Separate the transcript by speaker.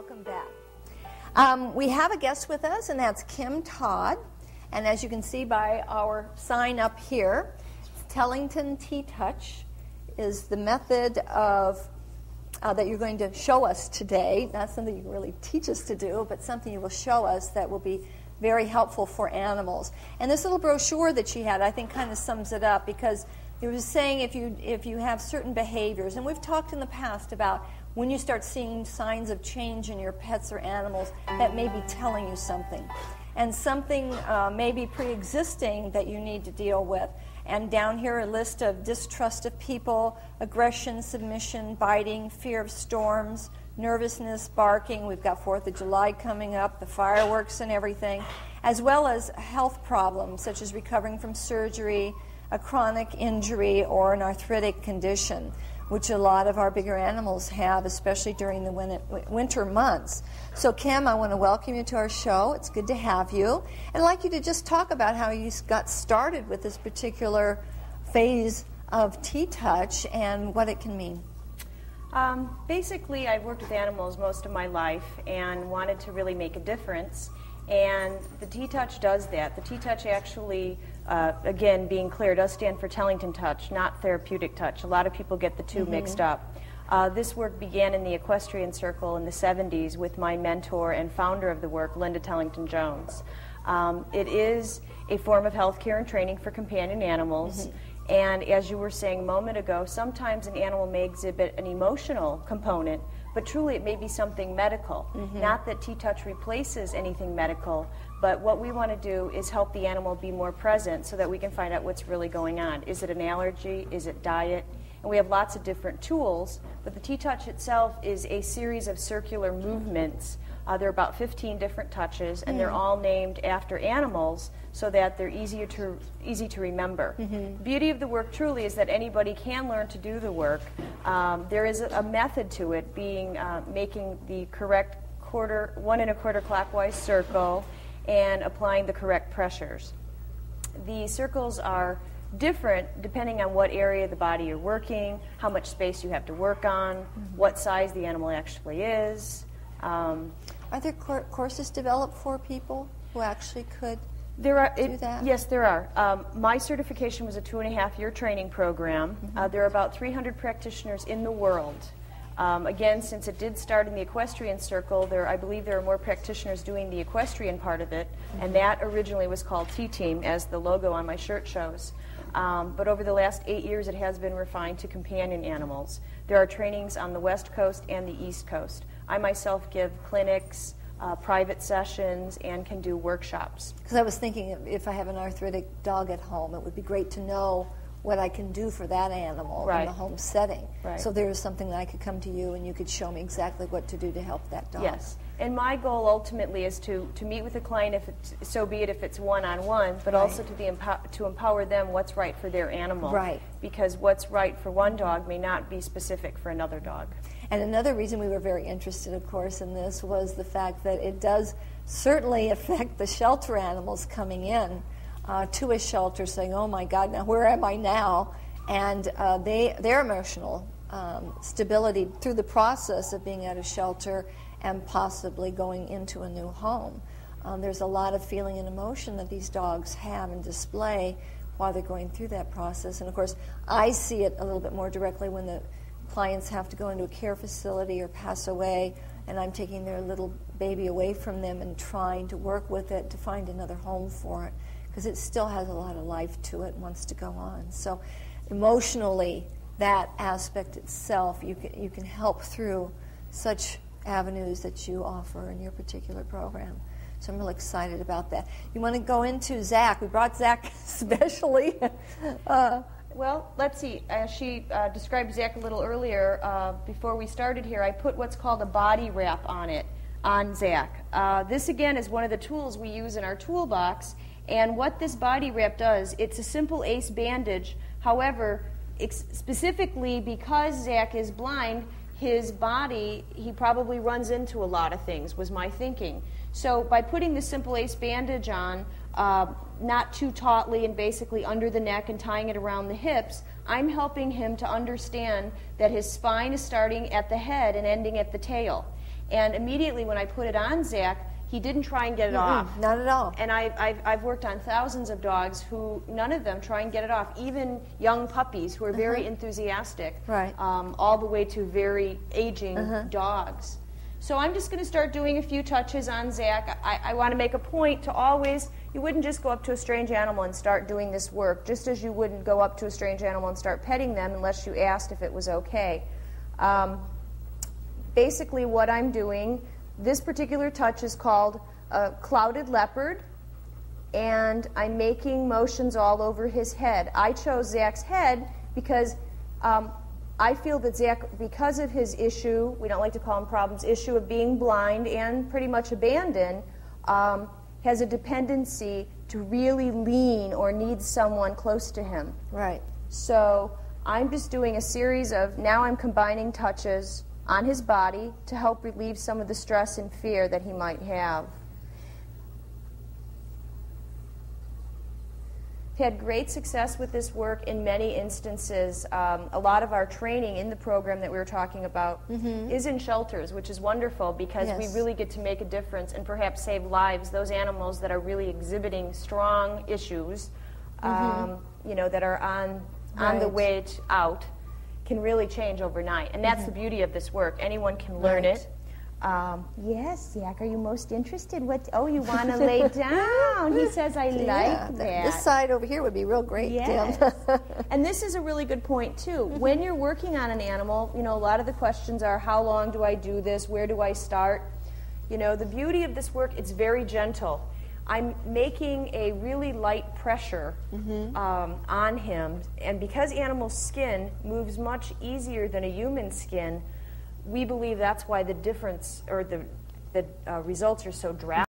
Speaker 1: welcome back. We have a guest with us, and that's Kim Todd. And as you can see by our sign up here, Tellington T-Touch is the method of that you're going to show us today. Not something you can really teach us to do, but something you will show us that will be very helpful for animals. And this little brochure that she had, I think, kind of sums it up, because it was saying if you have certain behaviors, and we've talked in the past about when you start seeing signs of change in your pets or animals, that may be telling you something. And something may be pre-existing that you need to deal with. And down here, a list of distrust of people, aggression, submission, biting, fear of storms, nervousness, barking. We've got 4th of July coming up, the fireworks and everything, as well as health problems such as recovering from surgery, a chronic injury, or an arthritic condition, which a lot of our bigger animals have, especially during the winter months. So, Kim, I want to welcome you to our show. It's good to have you. And I'd like you to just talk about how you got started with this particular phase of T-Touch and what it can mean.
Speaker 2: Basically, I've worked with animals most of my life and wanted to really make a difference. And the T-Touch does that. The T-Touch actually, again, being clear, does stand for Tellington Touch, not therapeutic touch. A lot of people get the two mixed up. This work began in the equestrian circle in the 70s with my mentor and founder of the work, Linda Tellington Jones. It is a form of health care and training for companion animals. And as you were saying a moment ago, sometimes an animal may exhibit an emotional component, but truly it may be something medical. Not that T-Touch replaces anything medical, but what we want to do is help the animal be more present so that we can find out what's really going on. Is it an allergy? Is it diet? And we have lots of different tools, but the T-Touch itself is a series of circular movements. There are about 15 different touches, and they're all named after animals so that they're easy to remember. The beauty of the work truly is that anybody can learn to do the work. There is a method to it, being making the correct 1 1/4 clockwise circle and applying the correct pressures. The circles are different depending on what area of the body you're working, how much space you have to work on, what size the animal actually is.
Speaker 1: Are there courses developed for people who actually could do that?
Speaker 2: Yes, there are. My certification was a 2.5-year training program. There are about 300 practitioners in the world. Again, since it did start in the equestrian circle, I believe there are more practitioners doing the equestrian part of it, and that originally was called T-Team, as the logo on my shirt shows. But over the last 8 years, it has been refined to companion animals. There are trainings on the West Coast and the East Coast. I myself give clinics, private sessions, and can do workshops.
Speaker 1: Because I was thinking if I have an arthritic dog at home, it would be great to know what I can do for that animal in the home setting. So there is something that I could come to you and you could show me exactly what to do to help that dog.
Speaker 2: Yes. And my goal ultimately is to meet with a client, if it's one-on-one, but also to empower them what's right for their animal. Because what's right for one dog may not be specific for another dog.
Speaker 1: And another reason we were very interested, of course, in this was the fact that it does certainly affect the shelter animals coming in to a shelter saying, oh my God, now where am I now? And their emotional stability through the process of being at a shelter and possibly going into a new home. There's a lot of feeling and emotion that these dogs have and display while they're going through that process. And of course, I see it a little bit more directly when the clients have to go into a care facility or pass away, and I'm taking their little baby away from them and trying to work with it to find another home for it, because it still has a lot of life to it and wants to go on. So emotionally, that aspect itself, you can help through such avenues that you offer in your particular program. So I'm really excited about that. You want to go into Zach? We brought Zach especially.
Speaker 2: Well, let's see. As she described Zach a little earlier, before we started here, I put what's called a body wrap on Zach. This, again, is one of the tools we use in our toolbox. And what this body wrap does, it's a simple ACE bandage. However, specifically because Zach is blind, his body, he probably runs into a lot of things, was my thinking. So by putting the simple ACE bandage on, not too tautly and basically under the neck and tying it around the hips, I'm helping him to understand that his spine is starting at the head and ending at the tail. And immediately when I put it on Zach, he didn't try and get it off.
Speaker 1: Not at all.
Speaker 2: And I've worked on thousands of dogs who, none of them try and get it off, even young puppies who are very enthusiastic,
Speaker 1: Right.
Speaker 2: all the way to very aging dogs. So I'm just going to start doing a few touches on Zach. I want to make a point to always, you wouldn't just go up to a strange animal and start doing this work, just as you wouldn't go up to a strange animal and start petting them unless you asked if it was okay. Basically what I'm doing, this particular touch is called a clouded leopard, and I'm making motions all over his head. I chose Zach's head because I feel that Zach, because of his issue, we don't like to call him problems, issue of being blind and pretty much abandoned, has a dependency to really lean or need someone close to him.
Speaker 1: Right.
Speaker 2: So I'm just doing a series of, now I'm combining touches on his body to help relieve some of the stress and fear that he might have. Had great success with this work in many instances. A lot of our training in the program that we were talking about is in shelters, which is wonderful because we really get to make a difference and perhaps save lives. Those animals that are really exhibiting strong issues, you know, that are on the way out, can really change overnight. And that's the beauty of this work. Anyone can learn it. Yes, Zach, are you most interested? What? Oh, you want to lay down. He says, I like that.
Speaker 1: This side over here would be real great,
Speaker 2: yes.
Speaker 1: Tim.
Speaker 2: And this is a really good point, too. When you're working on an animal, you know, a lot of the questions are, how long do I do this? Where do I start? You know, the beauty of this work, it's very gentle. I'm making a really light pressure on him, and because animal skin moves much easier than a human skin, we believe that's why the difference or the results are so drastic.